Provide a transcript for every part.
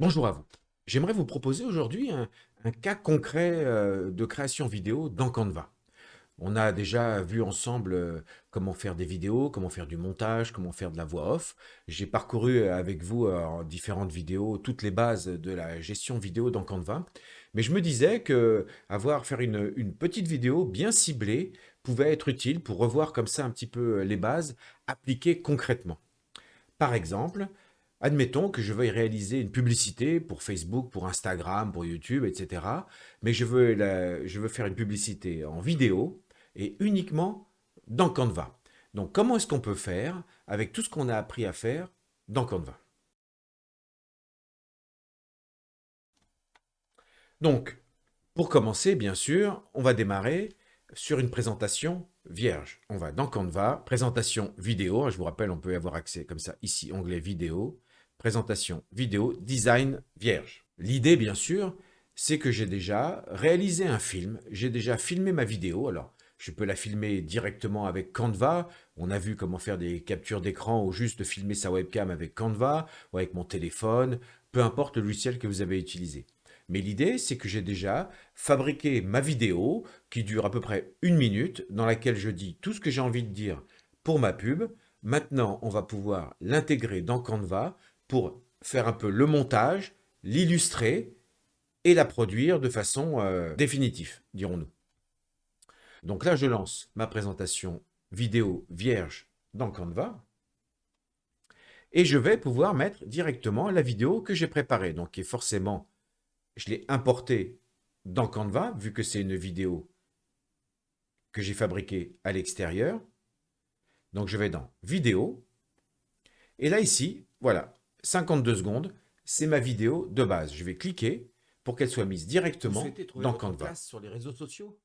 Bonjour à vous. J'aimerais vous proposer aujourd'hui un cas concret de création vidéo dans Canva. On a déjà vu ensemble comment faire des vidéos, comment faire du montage, comment faire de la voix off. J'ai parcouru avec vous en différentes vidéos toutes les bases de la gestion vidéo dans Canva. Mais je me disais que faire une petite vidéo bien ciblée pouvait être utile pour revoir comme ça un petit peu les bases appliquées concrètement. Par exemple, admettons que je veuille réaliser une publicité pour Facebook, pour Instagram, pour YouTube, etc. Mais je veux faire une publicité en vidéo et uniquement dans Canva. Donc, comment est-ce qu'on peut faire avec tout ce qu'on a appris à faire dans Canva? Donc, pour commencer, bien sûr, on va démarrer sur une présentation vierge. On va dans Canva, présentation vidéo. Je vous rappelle, on peut y avoir accès comme ça ici, onglet vidéo, présentation vidéo, design vierge. L'idée, bien sûr, c'est que j'ai déjà réalisé un film, j'ai déjà filmé ma vidéo. Alors, je peux la filmer directement avec Canva. On a vu comment faire des captures d'écran ou juste filmer sa webcam avec Canva ou avec mon téléphone, peu importe le logiciel que vous avez utilisé. Mais l'idée, c'est que j'ai déjà fabriqué ma vidéo qui dure à peu près une minute, dans laquelle je dis tout ce que j'ai envie de dire pour ma pub. Maintenant, on va pouvoir l'intégrer dans Canva pour faire un peu le montage, l'illustrer et la produire de façon définitive, dirons-nous. Donc là, je lance ma présentation vidéo vierge dans Canva et je vais pouvoir mettre directement la vidéo que j'ai préparée. Donc, qui est forcément, je l'ai importée dans Canva, vu que c'est une vidéo que j'ai fabriquée à l'extérieur. Donc, je vais dans vidéo. Et là, ici, voilà, 52 secondes, c'est ma vidéo de base. Je vais cliquer pour qu'elle soit mise Vous directement souhaitez trouver dans votre Canva. place sur les réseaux sociaux?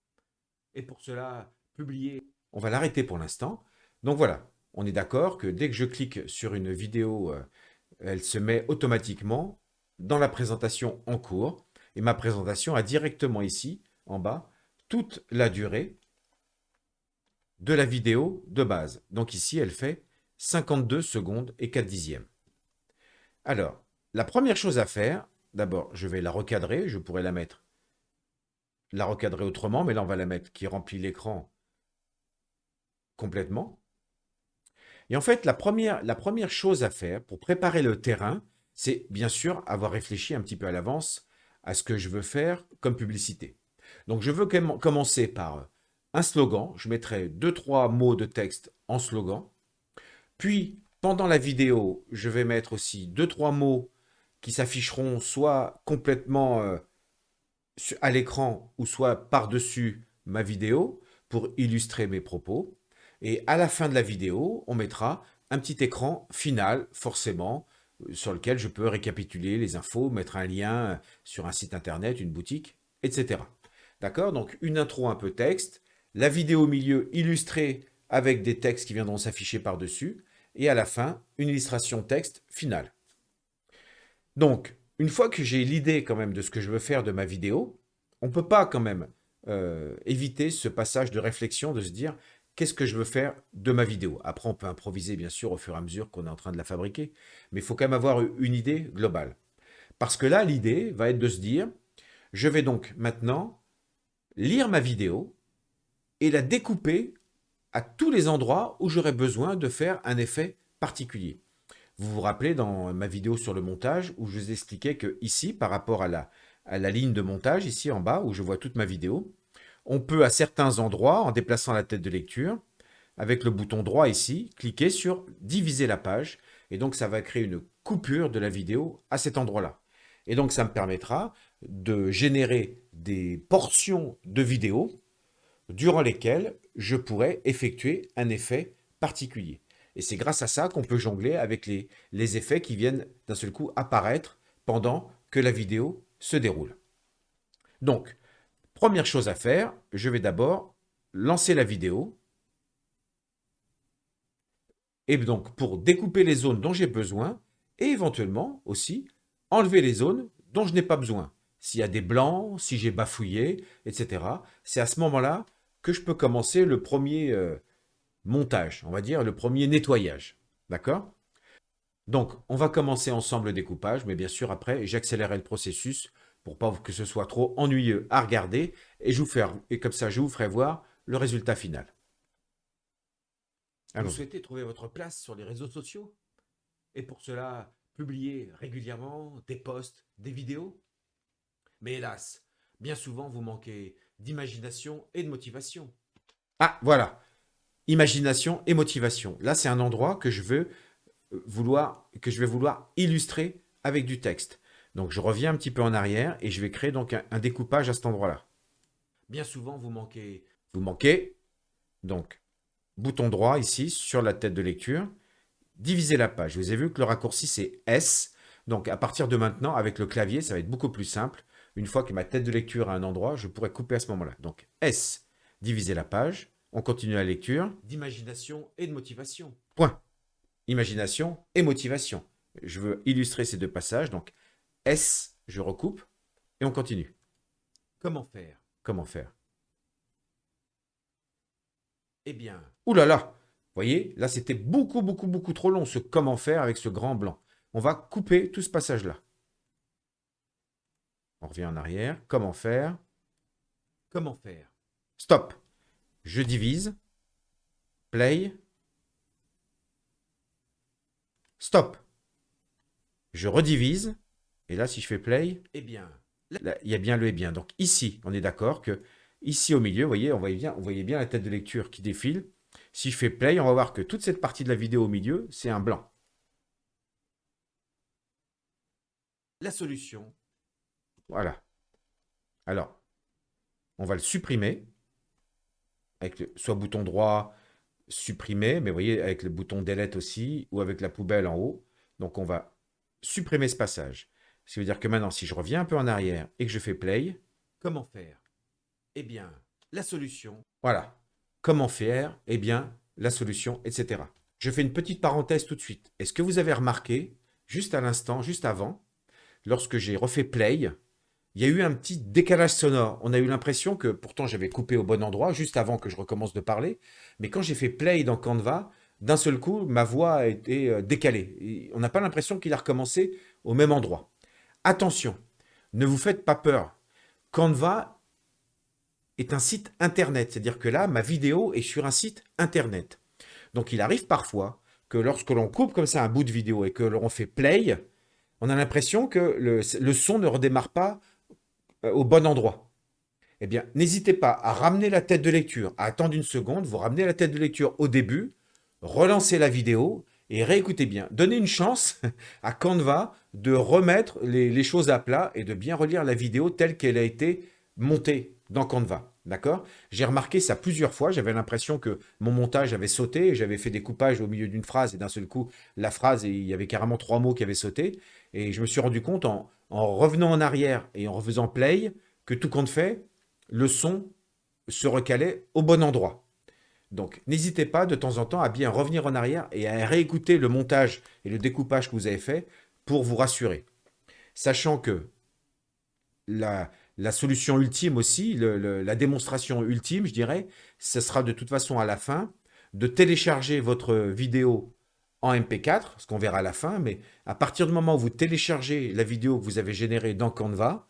Et pour cela, publier. On va l'arrêter pour l'instant. Donc voilà, on est d'accord que dès que je clique sur une vidéo, elle se met automatiquement dans la présentation en cours. Et ma présentation a directement ici, en bas, toute la durée de la vidéo de base. Donc ici, elle fait 52 secondes et 4 dixièmes. Alors, la première chose à faire, d'abord, je vais la recadrer. Je pourrais la recadrer autrement, mais là, on va la mettre qui remplit l'écran complètement. Et en fait, la première chose à faire pour préparer le terrain, c'est bien sûr avoir réfléchi un petit peu à l'avance à ce que je veux faire comme publicité. Donc, je veux commencer par un slogan. Je mettrai deux, trois mots de texte en slogan. Puis, pendant la vidéo, je vais mettre aussi deux, trois mots qui s'afficheront soit complètement à l'écran ou soit par-dessus ma vidéo pour illustrer mes propos. Et à la fin de la vidéo, on mettra un petit écran final, forcément, sur lequel je peux récapituler les infos, mettre un lien sur un site internet, une boutique, etc. D'accord? Donc une intro un peu texte, la vidéo au milieu illustrée avec des textes qui viendront s'afficher par-dessus, et à la fin, une illustration texte finale. Donc, une fois que j'ai l'idée quand même de ce que je veux faire de ma vidéo, on ne peut pas quand même éviter ce passage de réflexion, de se dire qu'est-ce que je veux faire de ma vidéo. Après, on peut improviser bien sûr au fur et à mesure qu'on est en train de la fabriquer, mais il faut quand même avoir une idée globale. Parce que là, l'idée va être de se dire, je vais donc maintenant lire ma vidéo et la découper à tous les endroits où j'aurais besoin de faire un effet particulier. Vous vous rappelez dans ma vidéo sur le montage où je vous expliquais que ici, par rapport à la ligne de montage, ici en bas, où je vois toute ma vidéo, on peut à certains endroits, en déplaçant la tête de lecture, avec le bouton droit ici, cliquer sur diviser la page, et donc ça va créer une coupure de la vidéo à cet endroit-là. Et donc ça me permettra de générer des portions de vidéo durant lesquelles je pourrais effectuer un effet particulier. Et c'est grâce à ça qu'on peut jongler avec les effets qui viennent d'un seul coup apparaître pendant que la vidéo se déroule. Donc, première chose à faire, je vais d'abord lancer la vidéo. Et donc, pour découper les zones dont j'ai besoin, et éventuellement aussi enlever les zones dont je n'ai pas besoin. S'il y a des blancs, si j'ai bafouillé, etc. C'est à ce moment-là que je peux commencer le premier montage, on va dire le premier nettoyage. D'accord? Donc, on va commencer ensemble le découpage, mais bien sûr, après, j'accélérerai le processus pour pas que ce soit trop ennuyeux à regarder, et comme ça, je vous ferai voir le résultat final. Vous Allons-y. souhaitez trouver votre place sur les réseaux sociaux et pour cela, publier régulièrement des posts, des vidéos. Mais hélas, bien souvent, vous manquez d'imagination et de motivation. Ah, voilà. Imagination et motivation. Là, c'est un endroit que je vais vouloir illustrer avec du texte. Donc, je reviens un petit peu en arrière et je vais créer donc un découpage à cet endroit-là. Bien souvent, Vous manquez, donc, bouton droit ici sur la tête de lecture, diviser la page. Vous avez vu que le raccourci c'est S. Donc, à partir de maintenant, avec le clavier, ça va être beaucoup plus simple. Une fois que ma tête de lecture a un endroit, je pourrais couper à ce moment-là. Donc, S, diviser la page. On continue la lecture. d'imagination et de motivation. Point. Imagination et motivation. Je veux illustrer ces deux passages. Donc, S, je recoupe et on continue. Comment faire? Comment faire? Eh bien, Ouh là là! Vous voyez, là c'était beaucoup, beaucoup, beaucoup trop long ce comment faire avec ce grand blanc. On va couper tout ce passage-là. On revient en arrière. Comment faire? comment faire? Stop. Je divise. Play. Stop. Je redivise. Et là, si je fais play, Eh bien, là, il y a bien le et bien. Donc ici, on est d'accord que ici au milieu, vous voyez, on voyait bien la tête de lecture qui défile. Si je fais play, on va voir que toute cette partie de la vidéo au milieu, c'est un blanc. la solution. Voilà. Alors, on va le supprimer avec soit bouton droit, supprimer, mais vous voyez, avec le bouton delete aussi, ou avec la poubelle en haut. Donc on va supprimer ce passage. Ce qui veut dire que maintenant, si je reviens un peu en arrière et que je fais play, Comment faire? Eh bien, la solution. voilà. Comment faire? Eh bien, la solution, etc. Je fais une petite parenthèse tout de suite. Est-ce que vous avez remarqué, juste à l'instant, juste avant, lorsque j'ai refait play, il y a eu un petit décalage sonore. On a eu l'impression que, pourtant j'avais coupé au bon endroit, juste avant que je recommence de parler, mais quand j'ai fait play dans Canva, d'un seul coup, ma voix a été décalée. Et on n'a pas l'impression qu'il a recommencé au même endroit. Attention, ne vous faites pas peur. Canva est un site internet, c'est-à-dire que là, ma vidéo est sur un site internet. Donc il arrive parfois que lorsque l'on coupe comme ça un bout de vidéo et que l'on fait play, on a l'impression que le son ne redémarre pas au bon endroit. Eh bien, n'hésitez pas à ramener la tête de lecture, à attendre une seconde, vous ramenez la tête de lecture au début, relancez la vidéo et réécoutez bien. Donnez une chance à Canva de remettre les choses à plat et de bien relire la vidéo telle qu'elle a été montée dans Canva. D'accord? J'ai remarqué ça plusieurs fois. J'avais l'impression que mon montage avait sauté. J'avais fait des coupages au milieu d'une phrase et d'un seul coup, la phrase, il y avait carrément 3 mots qui avaient sauté. Et je me suis rendu compte en revenant en arrière et en refaisant play que tout compte fait, le son se recalait au bon endroit. Donc, n'hésitez pas de temps en temps à bien revenir en arrière et à réécouter le montage et le découpage que vous avez fait pour vous rassurer. Sachant que la solution ultime aussi, la démonstration ultime, je dirais, ce sera de toute façon à la fin de télécharger votre vidéo en MP4, ce qu'on verra à la fin, mais à partir du moment où vous téléchargez la vidéo que vous avez générée dans Canva,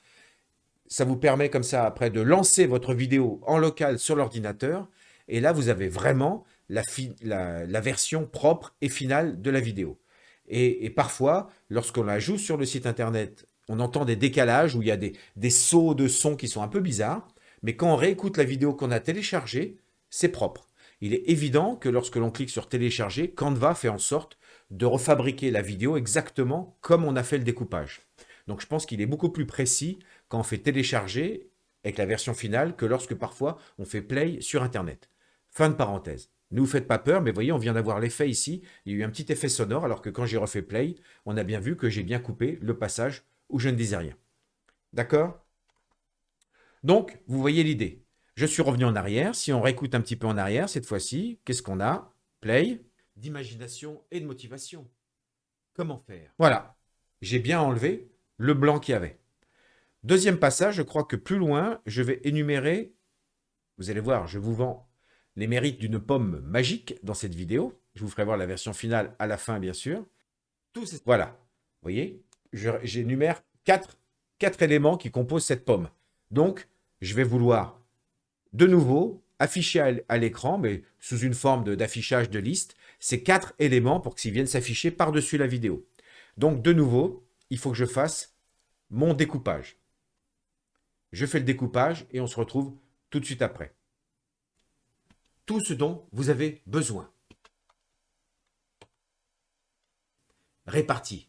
ça vous permet comme ça après de lancer votre vidéo en local sur l'ordinateur. Et là, vous avez vraiment la version propre et finale de la vidéo. Et parfois, lorsqu'on la joue sur le site internet, on entend des décalages où il y a des sauts de son qui sont un peu bizarres. Mais quand on réécoute la vidéo qu'on a téléchargée, c'est propre. Il est évident que lorsque l'on clique sur télécharger, Canva fait en sorte de refabriquer la vidéo exactement comme on a fait le découpage. Donc je pense qu'il est beaucoup plus précis quand on fait télécharger avec la version finale que lorsque parfois on fait play sur Internet. Fin de parenthèse. Ne vous faites pas peur, mais voyez, on vient d'avoir l'effet ici. Il y a eu un petit effet sonore, alors que quand j'ai refait play, on a bien vu que j'ai bien coupé le passage où je ne disais rien. D'accord? Donc, vous voyez l'idée. Je suis revenu en arrière. Si on réécoute un petit peu en arrière, cette fois-ci, qu'est-ce qu'on a? Play. D'imagination et de motivation. Comment faire? Voilà. J'ai bien enlevé le blanc qu'il y avait. Deuxième passage, je crois que plus loin, je vais énumérer, vous allez voir, je vous vends les mérites d'une pomme magique dans cette vidéo. Je vous ferai voir la version finale à la fin, bien sûr. Tous ces... Voilà. Vous voyez, j'énumère quatre éléments qui composent cette pomme. Donc, je vais vouloir de nouveau afficher à l'écran, mais sous une forme d'affichage de liste, ces 4 éléments pour qu'ils viennent s'afficher par-dessus la vidéo. Donc, de nouveau, il faut que je fasse mon découpage. Je fais le découpage et on se retrouve tout de suite après. Tout ce dont vous avez besoin. Réparti.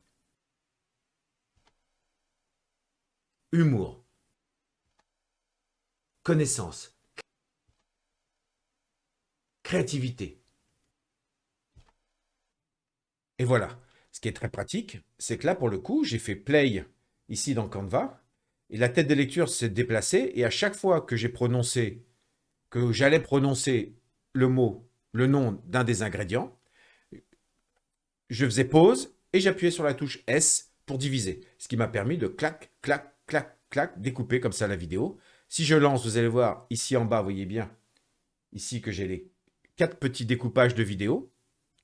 Humour. Connaissance. Créativité. Et voilà. Ce qui est très pratique, c'est que là, pour le coup, j'ai fait play ici dans Canva, et la tête de lecture s'est déplacée, et à chaque fois que j'allais prononcer le mot, le nom d'un des ingrédients, je faisais pause et j'appuyais sur la touche S pour diviser, ce qui m'a permis de clac, clac, clac, clac, découper comme ça la vidéo. Si je lance, vous allez voir ici en bas, vous voyez bien, ici que j'ai les 4 petits découpages de vidéo,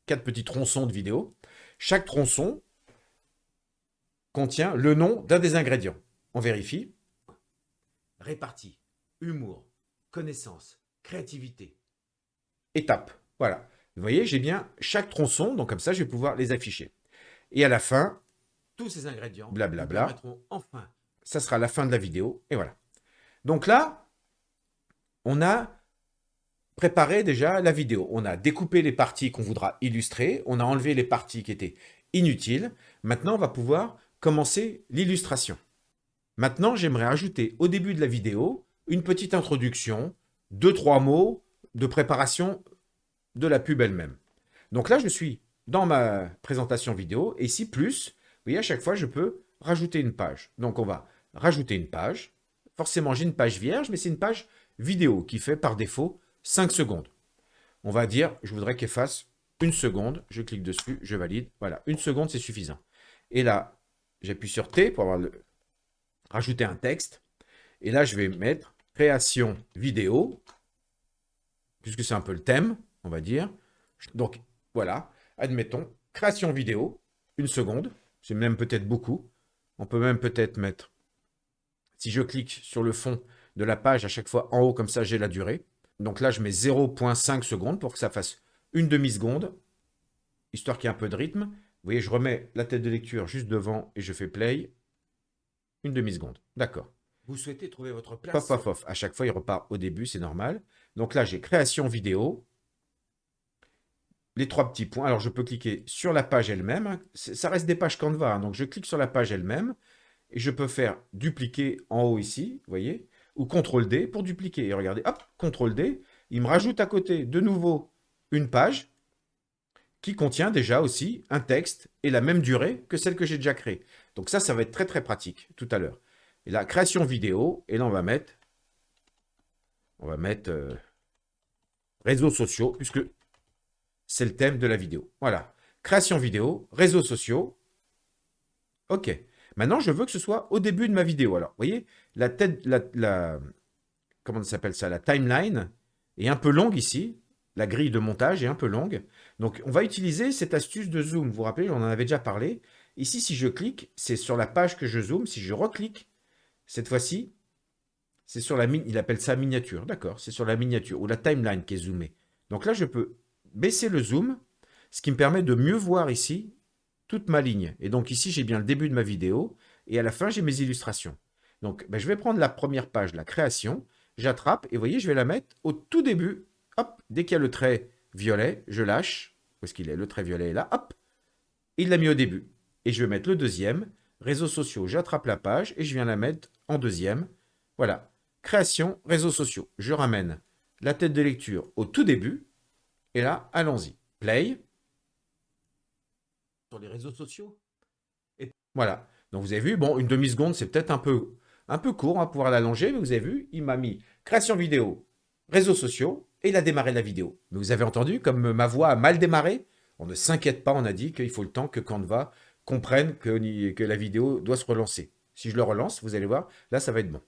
4 petits tronçons de vidéo. Chaque tronçon contient le nom d'un des ingrédients. On vérifie. Réparti. Humour. Connaissance. Créativité. Étape. Voilà. Vous voyez, j'ai bien chaque tronçon, donc comme ça, je vais pouvoir les afficher. Et à la fin, tous ces ingrédients vous blablabla, permettront enfin. Ça sera la fin de la vidéo, et voilà. Donc là, on a préparé déjà la vidéo. On a découpé les parties qu'on voudra illustrer, on a enlevé les parties qui étaient inutiles. Maintenant, on va pouvoir commencer l'illustration. Maintenant, j'aimerais ajouter au début de la vidéo une petite introduction, 2-3 mots de préparation de la pub elle-même. Donc là, je suis dans ma présentation vidéo, et ici, plus, vous voyez, à chaque fois, je peux rajouter une page. Donc on va rajouter une page. Forcément, j'ai une page vierge, mais c'est une page vidéo qui fait par défaut 5 secondes. On va dire, je voudrais qu'elle fasse 1 seconde. Je clique dessus, je valide. Voilà, 1 seconde, c'est suffisant. Et là, j'appuie sur T pour rajouter un texte. Et là, je vais mettre création vidéo, puisque c'est un peu le thème, on va dire. Donc, voilà, admettons, création vidéo, 1 seconde. C'est même peut-être beaucoup. On peut même peut-être mettre, si je clique sur le fond de la page, à chaque fois en haut, comme ça, j'ai la durée. Donc là, je mets 0,5 secondes pour que ça fasse une demi-seconde, histoire qu'il y ait un peu de rythme. Vous voyez, je remets la tête de lecture juste devant et je fais play. Une demi-seconde. D'accord. Vous souhaitez trouver votre place. Paf, paf, paf. À chaque fois, il repart au début, c'est normal. Donc là, j'ai création vidéo. Les 3 petits points. Alors, je peux cliquer sur la page elle-même. Ça reste des pages Canva. Donc, je clique sur la page elle-même. Et je peux faire dupliquer en haut ici, vous voyez, ou CTRL-D pour dupliquer. Et regardez, hop, CTRL-D. Il me rajoute à côté de nouveau une page qui contient déjà aussi un texte et la même durée que celle que j'ai déjà créée. Donc ça va être très très pratique tout à l'heure. Et là, création vidéo, et là on va mettre réseaux sociaux, puisque c'est le thème de la vidéo. Voilà, création vidéo, réseaux sociaux. Ok, maintenant je veux que ce soit au début de ma vidéo. Alors, vous voyez, comment ça s'appelle ça, la timeline est un peu longue ici. La grille de montage est un peu longue. Donc, on va utiliser cette astuce de zoom. Vous vous rappelez, on en avait déjà parlé. Ici, si je clique, c'est sur la page que je zoome. Si je reclique, cette fois-ci, c'est sur il appelle ça miniature. D'accord, c'est sur la miniature ou la timeline qui est zoomée. Donc là, je peux baisser le zoom, ce qui me permet de mieux voir ici toute ma ligne. Et donc ici, j'ai bien le début de ma vidéo. Et à la fin, j'ai mes illustrations. Donc, je vais prendre la première page, la création. J'attrape et vous voyez, je vais la mettre au tout début. Hop, dès qu'il y a le trait violet, je lâche. Où est-ce qu'il est? Le trait violet est là. Hop, il l'a mis au début. Et je vais mettre le deuxième. Réseaux sociaux, j'attrape la page et je viens la mettre en deuxième. Voilà. Création, réseaux sociaux. Je ramène la tête de lecture au tout début. Et là, allons-y. Play. Sur les réseaux sociaux. Voilà. Donc vous avez vu, bon, une demi-seconde, c'est peut-être un peu court, on va pouvoir l'allonger, mais vous avez vu, il m'a mis création vidéo, réseaux sociaux, et il a démarré la vidéo. Mais vous avez entendu, comme ma voix a mal démarré, on ne s'inquiète pas, on a dit qu'il faut le temps que Canva comprenne que la vidéo doit se relancer. Si je le relance, vous allez voir, là, ça va être bon.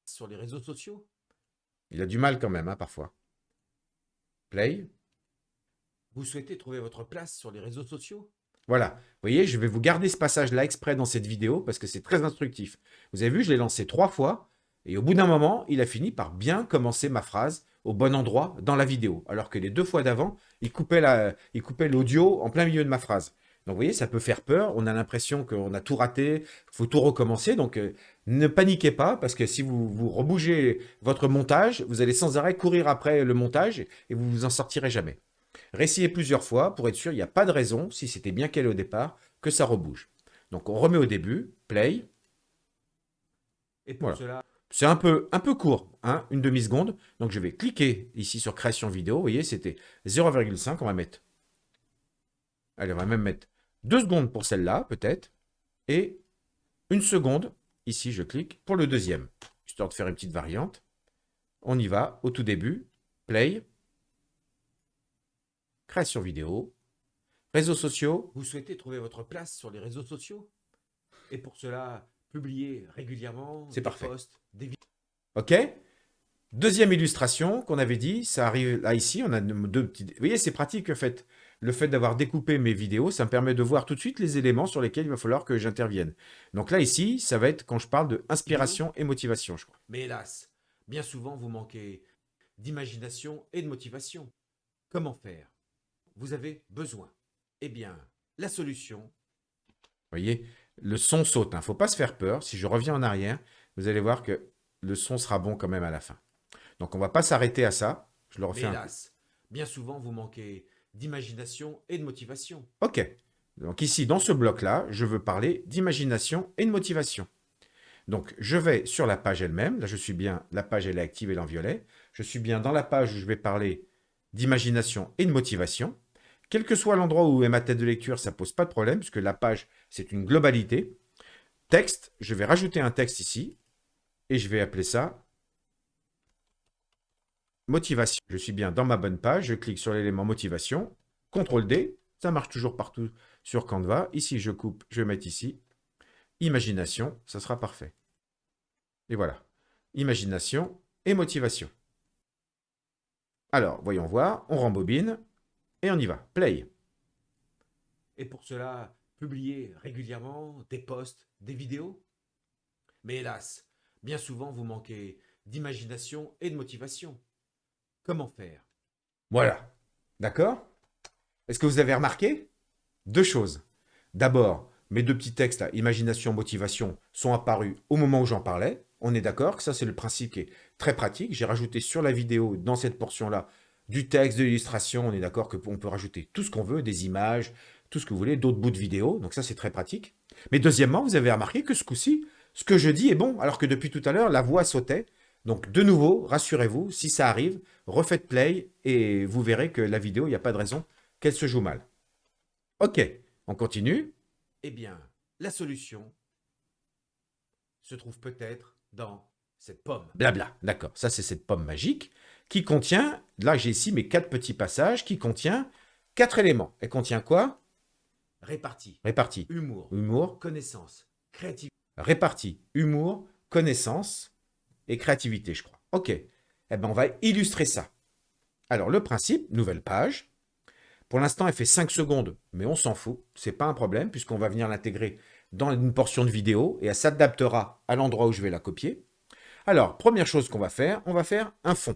Sur les réseaux sociaux. Il a du mal quand même, hein, parfois. Play. Vous souhaitez trouver votre place sur les réseaux sociaux. Voilà. Vous voyez, je vais vous garder ce passage-là exprès dans cette vidéo parce que c'est très instructif. Vous avez vu, je l'ai lancé 3 fois et au bout d'un moment, il a fini par bien commencer ma phrase au bon endroit dans la vidéo. Alors que les 2 fois d'avant, il coupait l'audio en plein milieu de ma phrase. Donc vous voyez, ça peut faire peur. On a l'impression qu'on a tout raté, il faut tout recommencer. Donc ne paniquez pas parce que si vous rebougez votre montage, vous allez sans arrêt courir après le montage et vous vous en sortirez jamais. Réessayez plusieurs fois pour être sûr, il n'y a pas de raison, si c'était bien calé au départ, que ça rebouge. Donc on remet au début, play, Et pour voilà. cela, C'est un peu court, hein, une demi-seconde. Donc je vais cliquer ici sur création vidéo. Vous voyez, c'était 0,5. On va mettre. Allez, on va même mettre 2 secondes pour celle-là, peut-être. Et 1 seconde. Ici, je clique pour le deuxième. Histoire de faire une petite variante. On y va au tout début. Play. Création vidéo. Réseaux sociaux. vous souhaitez trouver votre place sur les réseaux sociaux. Et pour cela, publiez régulièrement C'est des parfait. posts, des vidéos. OK? Deuxième illustration qu'on avait dit, ça arrive là ici, on a 2 petits. Vous voyez, c'est pratique en fait. Le fait d'avoir découpé mes vidéos, ça me permet de voir tout de suite les éléments sur lesquels il va falloir que j'intervienne. Donc là ici, ça va être quand je parle de inspiration et motivation, je crois. Mais hélas, bien souvent vous manquez d'imagination et de motivation. Comment faire? Vous avez besoin. Eh bien, la solution, Vous voyez, le son saute, il ne faut pas se faire peur. Si je reviens en arrière, vous allez voir que le son sera bon quand même à la fin. Donc on ne va pas s'arrêter à ça. Je le mais refais un coup. hélas, bien souvent vous manquez d'imagination et de motivation. OK. Donc ici, dans ce bloc-là, je veux parler d'imagination et de motivation. Donc, je vais sur la page elle-même. Là, je suis bien, la page, elle est activée en violet. Je suis bien dans la page où je vais parler d'imagination et de motivation. Quel que soit l'endroit où est ma tête de lecture, ça ne pose pas de problème, puisque la page, c'est une globalité. Texte, je vais rajouter un texte ici, et je vais appeler ça motivation. Je suis bien dans ma bonne page, je clique sur l'élément motivation, CTRL D, ça marche toujours partout sur Canva. Ici, je coupe, je vais mettre ici, imagination, ça sera parfait. Et voilà, imagination et motivation. Alors, voyons voir, on rembobine et on y va. Play. Et pour cela, publiez régulièrement des posts, des vidéos. Mais hélas, bien souvent vous manquez d'imagination et de motivation. Comment faire? Voilà. D'accord? Est-ce que vous avez remarqué? 2 choses. D'abord, mes 2 petits textes, là, imagination, motivation, sont apparus au moment où j'en parlais. On est d'accord que ça, c'est le principe qui est très pratique. J'ai rajouté sur la vidéo, dans cette portion-là, du texte, de l'illustration. On est d'accord qu'on peut rajouter tout ce qu'on veut, des images, tout ce que vous voulez, d'autres bouts de vidéo. Donc ça, c'est très pratique. Mais deuxièmement, vous avez remarqué que ce coup-ci, ce que je dis est bon, alors que depuis tout à l'heure, la voix sautait. Donc de nouveau, rassurez-vous, si ça arrive, refaites play et vous verrez que la vidéo, il n'y a pas de raison qu'elle se joue mal. Ok, on continue. Eh bien, la solution se trouve peut-être dans cette pomme. Blabla, d'accord. Ça, c'est cette pomme magique qui contient, là j'ai ici mes 4 petits passages, qui contient 4 éléments. Elle contient quoi? Répartie, Répartie. humour, Humour, connaissance, créativité. répartie. Humour, connaissance et créativité, je crois. Ok. Eh bien, on va illustrer ça. Alors, le principe, nouvelle page. Pour l'instant, elle fait 5 secondes, mais on s'en fout. C'est pas un problème, puisqu'on va venir l'intégrer dans une portion de vidéo et elle s'adaptera à l'endroit où je vais la copier. Alors, première chose qu'on va faire, on va faire un fond.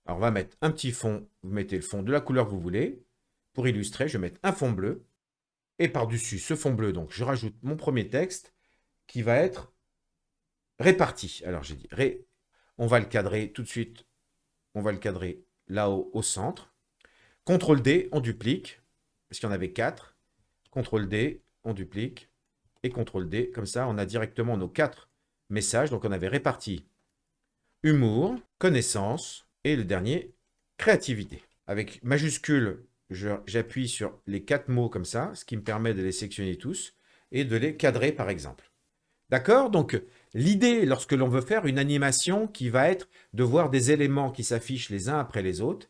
Alors, on va mettre un petit fond. Vous mettez le fond de la couleur que vous voulez. Pour illustrer, je vais mettre un fond bleu. Et par-dessus ce fond bleu, donc, je rajoute mon premier texte qui va être réparti. Alors, j'ai dit on va le cadrer tout de suite. On va le cadrer là-haut au centre. CTRL D, on duplique. Parce qu'il y en avait 4. CTRL D, on duplique. Et CTRL D. Comme ça, on a directement nos 4 messages. Donc, on avait réparti humour, connaissance et le dernier, créativité. Avec majuscule, j'appuie sur les 4 mots comme ça, ce qui me permet de les sectionner tous et de les cadrer par exemple. D'accord? Donc, l'idée, lorsque l'on veut faire une animation qui va être de voir des éléments qui s'affichent les uns après les autres,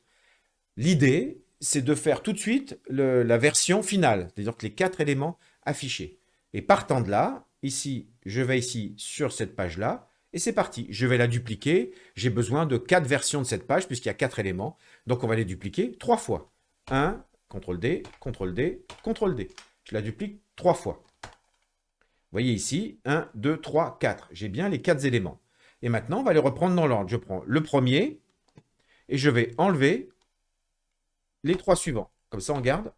l'idée, c'est de faire tout de suite la version finale, c'est-à-dire que les 4 éléments affichés. Et partant de là, ici, je vais ici sur cette page-là, et c'est parti. Je vais la dupliquer. J'ai besoin de 4 versions de cette page, puisqu'il y a 4 éléments. Donc, on va les dupliquer 3 fois. 1, CTRL D, CTRL D, CTRL D. je la duplique 3 fois. Vous voyez ici, 1, 2, 3, 4. J'ai bien les 4 éléments. Et maintenant, on va les reprendre dans l'ordre. Je prends le premier et je vais enlever les 3 suivants. Comme ça, on garde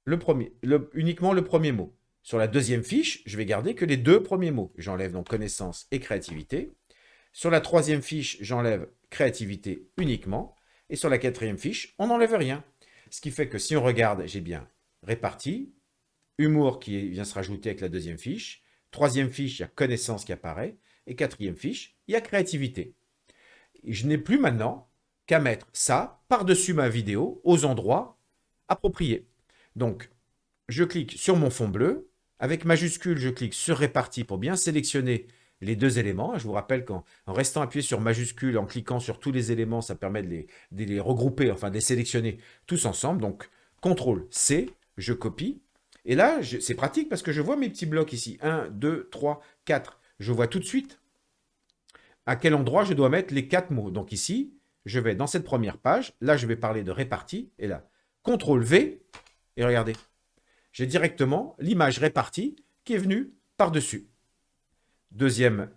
le premier, uniquement le premier mot. Sur la deuxième fiche, je vais garder que les 2 premiers mots. J'enlève donc connaissance et créativité. Sur la troisième fiche, j'enlève créativité uniquement. Et sur la quatrième fiche, on n'enlève rien. Ce qui fait que si on regarde, j'ai bien réparti, humour qui vient se rajouter avec la deuxième fiche. Troisième fiche, il y a connaissance qui apparaît. Et quatrième fiche, il y a créativité. Et je n'ai plus maintenant qu'à mettre ça par-dessus ma vidéo aux endroits appropriés. Donc, je clique sur mon fond bleu. Avec majuscule, je clique sur réparti pour bien sélectionner les 2 éléments. Je vous rappelle qu'en restant appuyé sur majuscule, en cliquant sur tous les éléments, ça permet de les regrouper, enfin de les sélectionner tous ensemble. Donc, CTRL C, je copie. Et là, c'est pratique parce que je vois mes petits blocs ici. 1, 2, 3, 4. Je vois tout de suite à quel endroit je dois mettre les 4 mots. Donc ici, je vais dans cette première page. Là, je vais parler de réparti. Et là, CTRL V. Et regardez, j'ai directement l'image répartie qui est venue par-dessus. Deuxième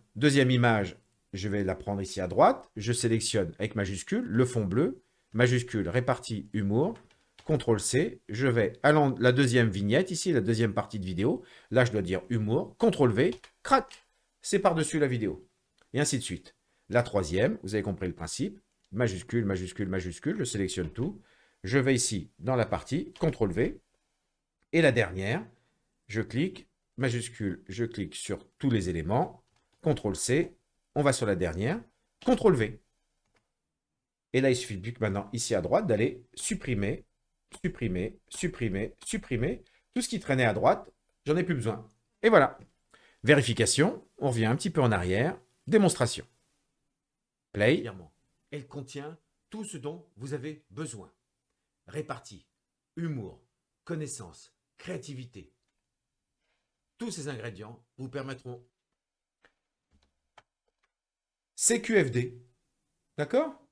image, je vais la prendre ici à droite. Je sélectionne avec majuscule le fond bleu, majuscule réparti humour, CTRL C. Je vais à la deuxième vignette, ici, la deuxième partie de vidéo. Là, je dois dire humour, CTRL V, crac, c'est par-dessus la vidéo. Et ainsi de suite. La troisième, vous avez compris le principe, majuscule, majuscule, majuscule, je sélectionne tout. Je vais ici dans la partie, CTRL V. Et la dernière, je clique, majuscule, je clique sur tous les éléments, CTRL C, on va sur la dernière, CTRL V. Et là, il suffit plus que maintenant, ici à droite, d'aller supprimer, supprimer, supprimer, supprimer. Tout ce qui traînait à droite, j'en ai plus besoin. Et voilà. Vérification, on revient un petit peu en arrière, démonstration. Play. Elle contient tout ce dont vous avez besoin. Réparti, humour, connaissance, créativité. Tous ces ingrédients vous permettront... CQFD. D'accord?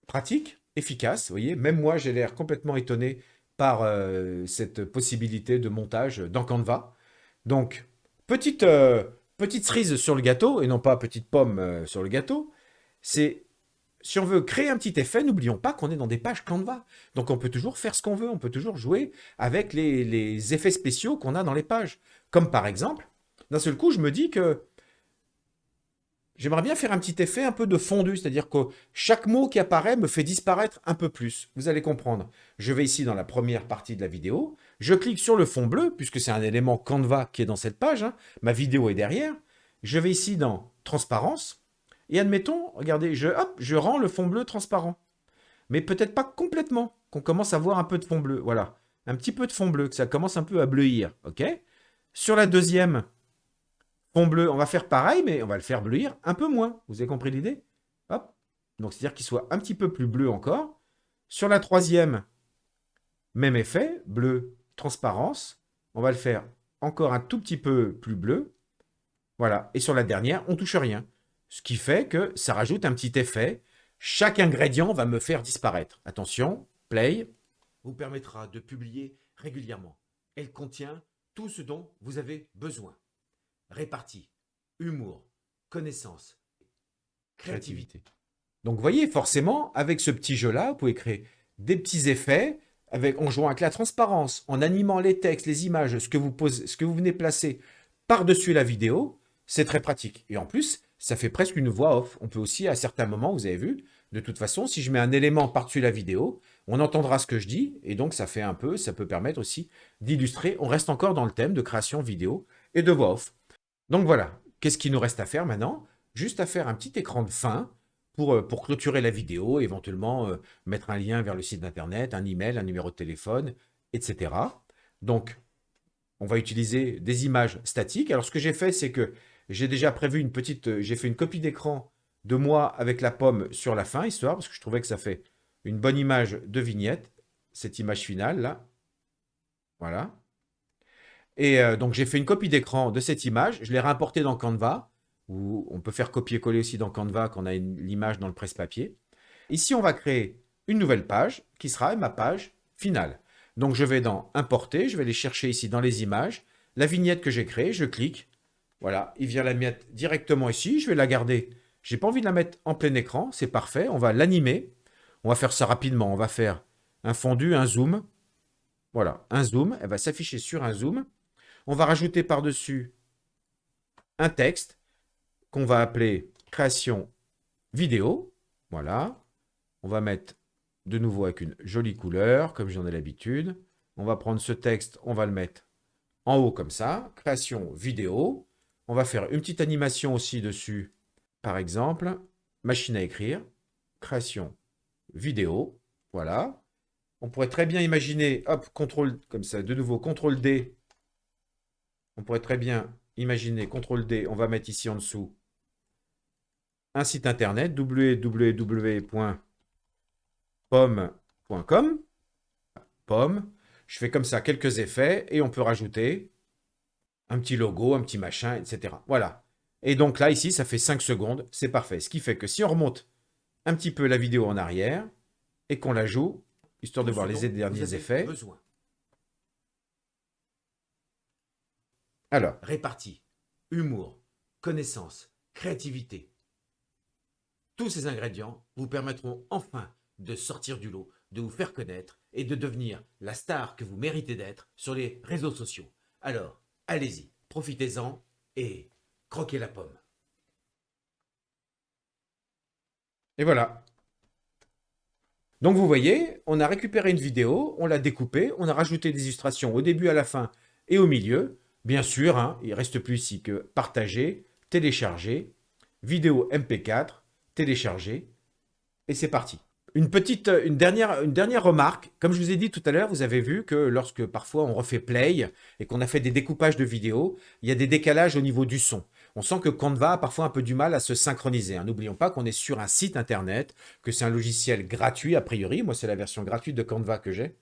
Pratique, efficace. Vous voyez, même moi, j'ai l'air complètement étonné par cette possibilité de montage dans Canva. Donc, petite cerise sur le gâteau, et non pas petite pomme sur le gâteau, c'est... Si on veut créer un petit effet, n'oublions pas qu'on est dans des pages Canva. Donc on peut toujours faire ce qu'on veut, on peut toujours jouer avec les effets spéciaux qu'on a dans les pages. Comme par exemple, d'un seul coup, je me dis que j'aimerais bien faire un petit effet un peu de fondu, c'est-à-dire que chaque mot qui apparaît me fait disparaître un peu plus. Vous allez comprendre. Je vais ici dans la première partie de la vidéo, je clique sur le fond bleu, puisque c'est un élément Canva qui est dans cette page, hein. Ma vidéo est derrière. Je vais ici dans Transparence. Et admettons, regardez, je rends le fond bleu transparent. Mais peut-être pas complètement, qu'on commence à voir un peu de fond bleu. Voilà, un petit peu de fond bleu, que ça commence un peu à bleuir. Ok. Sur la deuxième, fond bleu, on va faire pareil, mais on va le faire bleuir un peu moins. Vous avez compris l'idée? Hop. Donc, c'est-à-dire qu'il soit un petit peu plus bleu encore. Sur la troisième, même effet, bleu, transparence. On va le faire encore un tout petit peu plus bleu. Voilà. Et sur la dernière, on touche rien. Ce qui fait que ça rajoute un petit effet. Chaque ingrédient va me faire disparaître. Attention, play. Vous permettra de publier régulièrement. Elle contient tout ce dont vous avez besoin. Réparti, humour, connaissance, créativité. Donc vous voyez, forcément, avec ce petit jeu-là, vous pouvez créer des petits effets en jouant avec la transparence, en animant les textes, les images, ce que vous venez placer par-dessus la vidéo. C'est très pratique. Et en plus, ça fait presque une voix off. On peut aussi, à certains moments, vous avez vu, de toute façon, si je mets un élément par-dessus la vidéo, on entendra ce que je dis, et donc ça peut permettre aussi d'illustrer. On reste encore dans le thème de création vidéo et de voix off. Donc voilà, qu'est-ce qu'il nous reste à faire maintenant? Juste à faire un petit écran de fin pour clôturer la vidéo, éventuellement mettre un lien vers le site d'internet, un email, un numéro de téléphone, etc. Donc, on va utiliser des images statiques. Alors, ce que j'ai fait, c'est que j'ai déjà prévu j'ai fait une copie d'écran de moi avec la pomme sur la fin, histoire, parce que je trouvais que ça fait une bonne image de vignette, cette image finale là. Voilà. Et donc j'ai fait une copie d'écran de cette image, je l'ai réimportée dans Canva, où on peut faire copier-coller aussi dans Canva quand on a l'image dans le presse-papier. Ici, on va créer une nouvelle page qui sera ma page finale. Donc je vais dans Importer, je vais aller chercher ici dans les images, la vignette que j'ai créée, je clique. Voilà, il vient la mettre directement ici, je vais la garder. J'ai pas envie de la mettre en plein écran, c'est parfait, on va l'animer. On va faire ça rapidement, on va faire un fondu, un zoom. Voilà, un zoom, elle va s'afficher sur un zoom. On va rajouter par-dessus un texte qu'on va appeler création vidéo. Voilà, on va mettre de nouveau avec une jolie couleur, comme j'en ai l'habitude. On va prendre ce texte, on va le mettre en haut comme ça, création vidéo. On va faire une petite animation aussi dessus, par exemple, machine à écrire, création vidéo, voilà. On pourrait très bien imaginer, hop, contrôle, comme ça, de nouveau, CTRL D. On pourrait très bien imaginer, CTRL D, on va mettre ici en dessous un site internet, www.pomme.com. Pomme. Je fais comme ça quelques effets et on peut rajouter un petit logo, un petit machin, etc. Voilà. Et donc là, ici, ça fait 5 secondes, c'est parfait. Ce qui fait que si on remonte un petit peu la vidéo en arrière et qu'on la joue, histoire de Tout ce voir les dont vous derniers avez effets. besoin. Alors, Répartie, humour, connaissance, créativité. Tous ces ingrédients vous permettront enfin de sortir du lot, de vous faire connaître et de devenir la star que vous méritez d'être sur les réseaux sociaux. Alors, allez-y, profitez-en et croquez la pomme. et voilà. Donc vous voyez, on a récupéré une vidéo, on l'a découpée, on a rajouté des illustrations au début, à la fin et au milieu. Bien sûr, hein, il ne reste plus ici que partager, télécharger, vidéo MP4, télécharger, et c'est parti. Une dernière remarque. Comme je vous ai dit tout à l'heure, vous avez vu que lorsque parfois on refait play et qu'on a fait des découpages de vidéos, il y a des décalages au niveau du son. On sent que Canva a parfois un peu du mal à se synchroniser, hein. N'oublions pas qu'on est sur un site internet, que c'est un logiciel gratuit a priori. Moi, c'est la version gratuite de Canva que j'ai.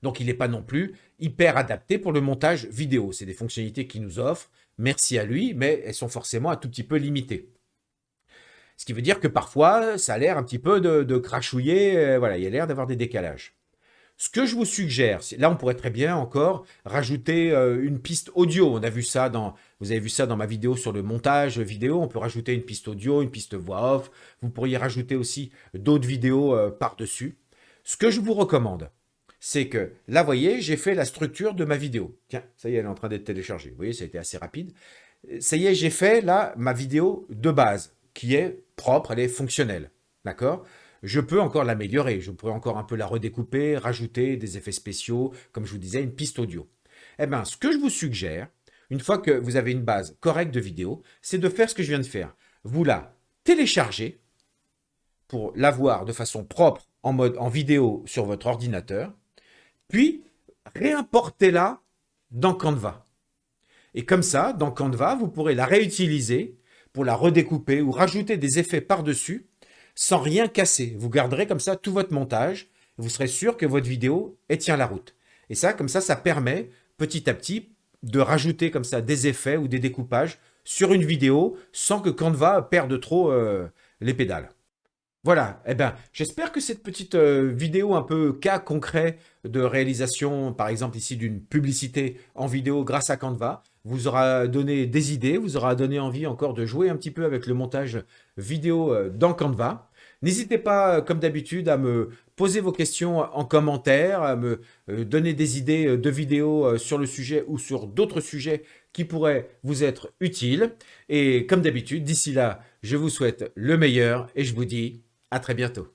Donc, il n'est pas non plus hyper adapté pour le montage vidéo. C'est des fonctionnalités qu'il nous offre. Merci à lui, mais elles sont forcément un tout petit peu limitées. Ce qui veut dire que parfois, ça a l'air un petit peu de crachouiller, voilà, il y a l'air d'avoir des décalages. Ce que je vous suggère, là on pourrait très bien encore rajouter une piste audio. Vous avez vu ça dans ma vidéo sur le montage vidéo. On peut rajouter une piste audio, une piste voix off. Vous pourriez rajouter aussi d'autres vidéos par-dessus. Ce que je vous recommande, c'est que là, vous voyez, j'ai fait la structure de ma vidéo. Tiens, ça y est, elle est en train d'être téléchargée. Vous voyez, ça a été assez rapide. Ça y est, j'ai fait là ma vidéo de base, qui est propre, elle est fonctionnelle. D'accord? Je peux encore l'améliorer, je pourrais encore un peu la redécouper, rajouter des effets spéciaux, comme je vous disais, une piste audio. Eh bien, ce que je vous suggère, une fois que vous avez une base correcte de vidéo, c'est de faire ce que je viens de faire. Vous la téléchargez pour l'avoir de façon propre en vidéo sur votre ordinateur, puis réimportez-la dans Canva. Et comme ça, dans Canva, vous pourrez la réutiliser pour la redécouper ou rajouter des effets par-dessus sans rien casser. Vous garderez comme ça tout votre montage. Vous serez sûr que votre vidéo tient la route. Et ça, comme ça permet petit à petit de rajouter comme ça des effets ou des découpages sur une vidéo sans que Canva perde trop les pédales. Voilà, eh ben, j'espère que cette petite vidéo un peu cas concret de réalisation, par exemple ici d'une publicité en vidéo grâce à Canva, vous aura donné des idées, vous aura donné envie encore de jouer un petit peu avec le montage vidéo dans Canva. N'hésitez pas, comme d'habitude, à me poser vos questions en commentaire, à me donner des idées de vidéos sur le sujet ou sur d'autres sujets qui pourraient vous être utiles. Et comme d'habitude, d'ici là, je vous souhaite le meilleur et je vous dis à très bientôt.